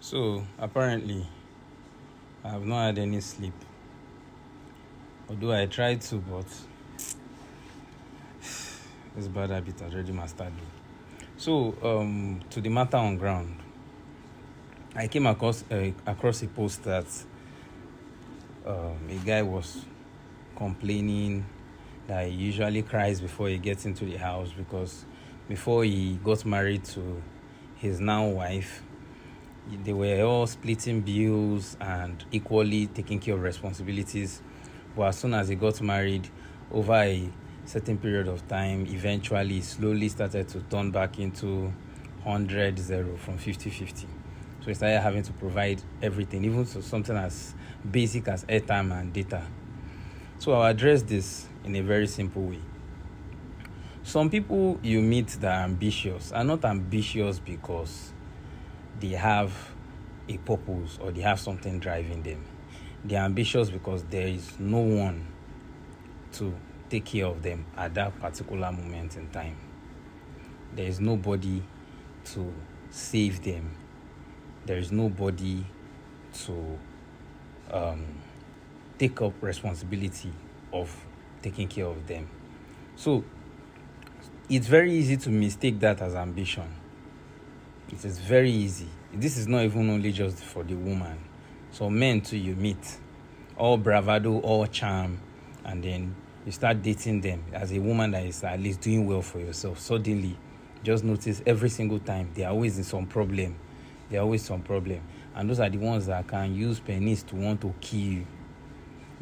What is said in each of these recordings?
So apparently, I have not had any sleep. Although I tried to, but this bad habit has already mastered me. So, to the matter on ground, I came across a post that a guy was complaining that he usually cries before he gets into the house because before he got married to his now wife, they were all splitting bills and equally taking care of responsibilities. But as soon as he got married, over a certain period of time, eventually slowly started to turn back into 100-0 from 50-50. So he started having to provide everything, even to something as basic as airtime and data. So I'll address this in a very simple way. Some people you meet that are ambitious are not ambitious because they have a purpose or they have something driving them. They're ambitious because there is no one to take care of them at that particular moment in time. There is nobody to save them. There is nobody to take up responsibility of taking care of them. So it's very easy to mistake that as ambition. It is very easy. This is not even only just for the woman. So men too, you meet, all bravado, all charm, and then you start dating them as a woman that is at least doing well for yourself. Suddenly, just notice every single time they are always in some problem. They are always some problem. And those are the ones that can use pennies to want to kill you.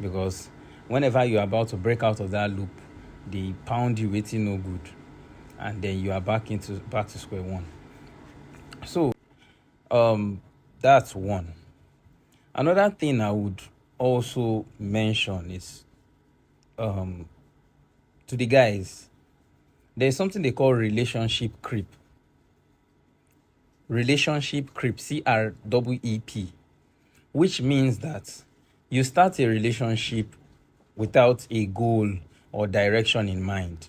Because whenever you're about to break out of that loop, they pound you waiting no good. And then you are back to square one. So, that's one. Another thing I would also mention is, to the guys, there's something they call relationship creep. Relationship creep, CREEP, which means that you start a relationship without a goal or direction in mind.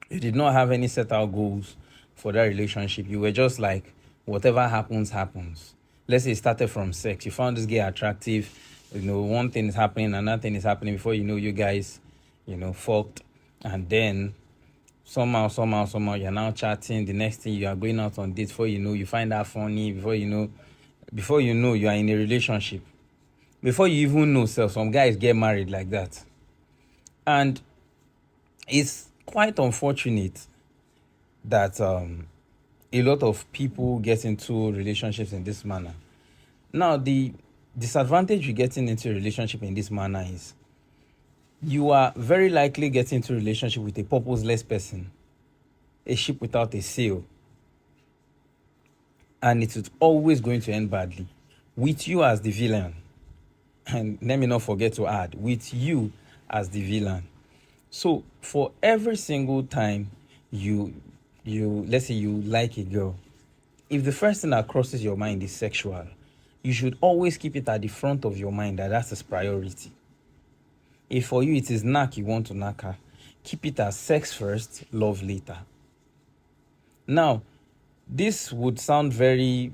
You did not have any set out goals for that relationship. You were just like, whatever happens, happens. Let's say it started from sex. You found this guy attractive. One thing is happening, another thing is happening. Before you know, you guys, fucked. And then somehow, you're now chatting. The next thing, you are going out on dates. Before you know, you find that funny. Before you know, you are in a relationship. Before you even know, some guys get married like that. And it's quite unfortunate that a lot of people get into relationships in this manner. Now, the disadvantage you getting into a relationship in this manner is you are very likely getting into a relationship with a purposeless person, a ship without a sail. And it is always going to end badly, with you as the villain. And let me not forget to add, with you as the villain. So for every single time you let's say you like a girl, if the first thing that crosses your mind is sexual, you should always keep it at the front of your mind that's its priority. If for you it is knack, you want to knack her, keep it as sex first, love later. Now, this would sound very,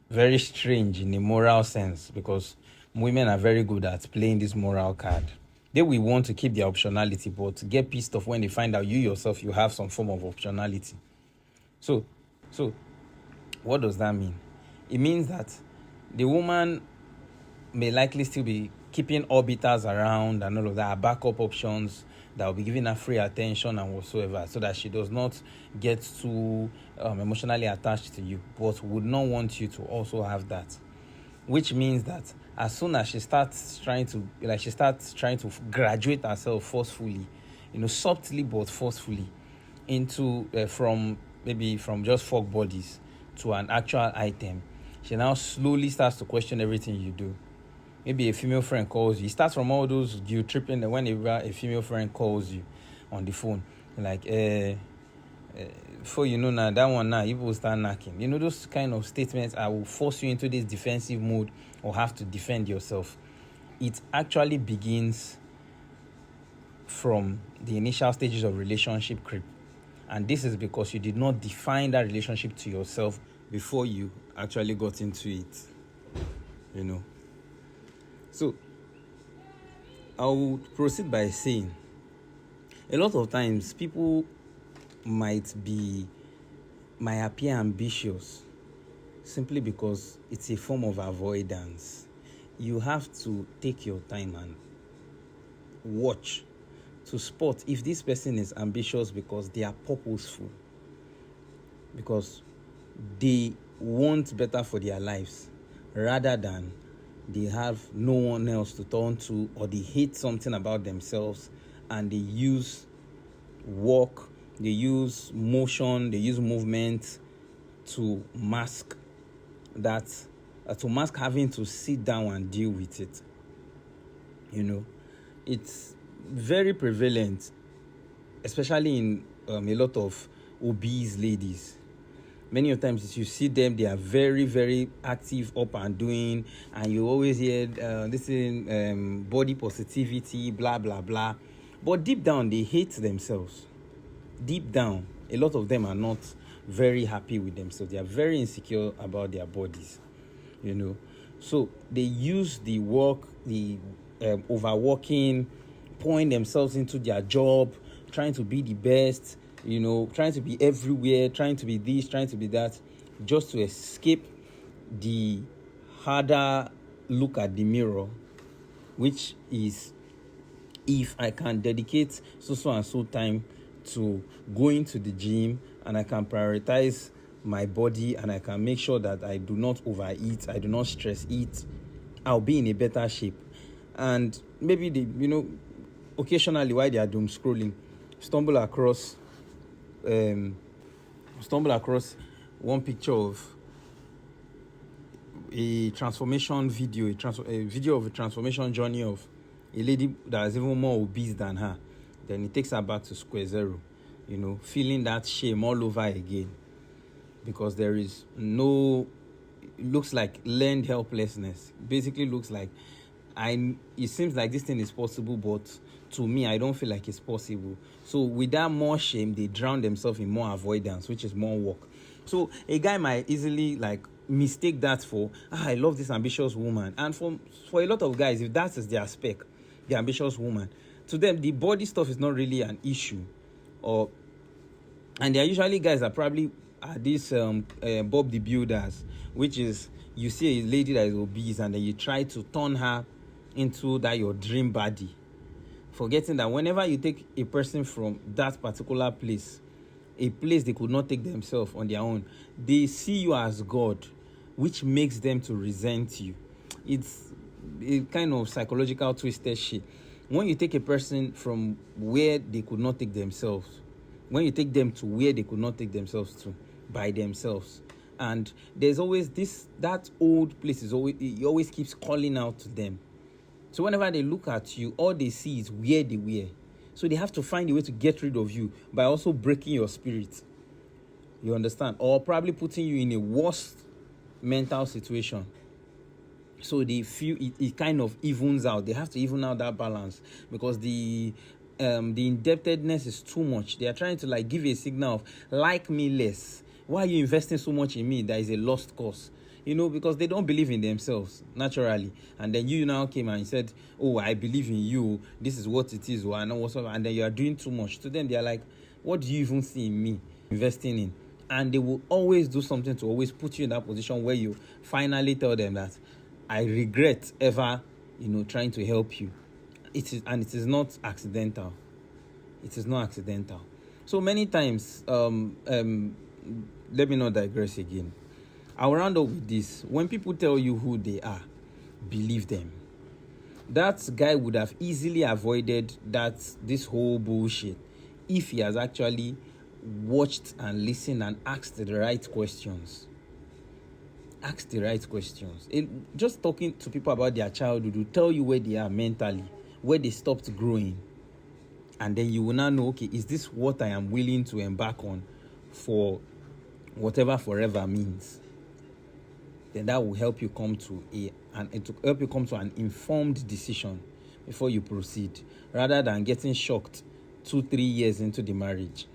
very strange in a moral sense, because women are very good at playing this moral card. They will want to keep their optionality, but get pissed off when they find out you yourself, you have some form of optionality. So what does that mean? It means that the woman may likely still be keeping orbiters around and all of that, backup options that will be giving her free attention and whatsoever, so that she does not get too emotionally attached to you, but would not want you to also have that. Which means that as soon as she starts trying to graduate herself forcefully, subtly but forcefully, into from just fuck bodies to an actual item, she now slowly starts to question everything you do. Maybe a female friend calls you. It starts from all those guilt tripping whenever a female friend calls you on the phone. Like, before you know now, that one now, people will start knocking. Those kind of statements will force you into this defensive mode or have to defend yourself. It actually begins from the initial stages of relationship creep. And this is because you did not define that relationship to yourself before you actually got into it, So I would proceed by saying, a lot of times people might appear ambitious simply because it's a form of avoidance. You have to take your time and watch to spot if this person is ambitious because they are purposeful, because they want better for their lives, rather than they have no one else to turn to, or they hate something about themselves and they use work, they use motion, they use movement to mask that, to mask having to sit down and deal with it. It's very prevalent, especially in a lot of obese ladies. Many of times you see them, they are very, very active, up and doing, and you always hear this in body positivity, blah, blah, blah. But deep down, they hate themselves. Deep down, a lot of them are not very happy with themselves. They are very insecure about their bodies, So they use the work, the overworking, pouring themselves into their job, trying to be the best, trying to be everywhere, trying to be this, trying to be that, just to escape the harder look at the mirror, which is, if I can dedicate so and so time to going to the gym, and I can prioritize my body, and I can make sure that I do not overeat, I do not stress eat, I'll be in a better shape. And maybe occasionally while they are doom scrolling, stumble across one picture of a transformation video, a video of a transformation journey of a lady that is even more obese than her. Then it takes her back to square zero, feeling that shame all over again, because there is it looks like learned helplessness. Basically looks like, it seems like this thing is possible, but to me, I don't feel like it's possible. So with that more shame, they drown themselves in more avoidance, which is more work. So a guy might easily mistake that for, I love this ambitious woman. And for a lot of guys, if that is their spec, the ambitious woman, to them, the body stuff is not really an issue. And they are usually guys that probably are these Bob the Builders, which is, you see a lady that is obese and then you try to turn her into that your dream body, forgetting that whenever you take a person from that particular place, a place they could not take themselves on their own, they see you as God, which makes them to resent you. It's a kind of psychological twisted shit. When you take a person from where they could not take themselves, when you take them to where they could not take themselves to by themselves, and there's always that old place it always keeps calling out to them. So whenever they look at you, all they see is where they were. So they have to find a way to get rid of you by also breaking your spirit. You understand? Or probably putting you in a worse mental situation. So they feel it kind of evens out. They have to even out that balance, because the indebtedness is too much. They are trying to give a signal of like me less. Why are you investing so much in me? That is a lost cause. Because they don't believe in themselves naturally. And then you now came and said, oh, I believe in you. This is what it is. And then you are doing too much. To them, they are like, what do you even see in me investing in? And they will always do something to always put you in that position where you finally tell them that I regret ever, trying to help you. It is not accidental. It is not accidental. So many times, let me not digress again. I'll round up with this. When people tell you who they are, believe them. That guy would have easily avoided this whole bullshit if he has actually watched and listened and asked the right questions. Ask the right questions. Just talking to people about their childhood will tell you where they are mentally, where they stopped growing. And then you will now know, okay, is this what I am willing to embark on for whatever forever means? Then that will help you come to an informed decision before you proceed, rather than getting shocked 2-3 years into the marriage.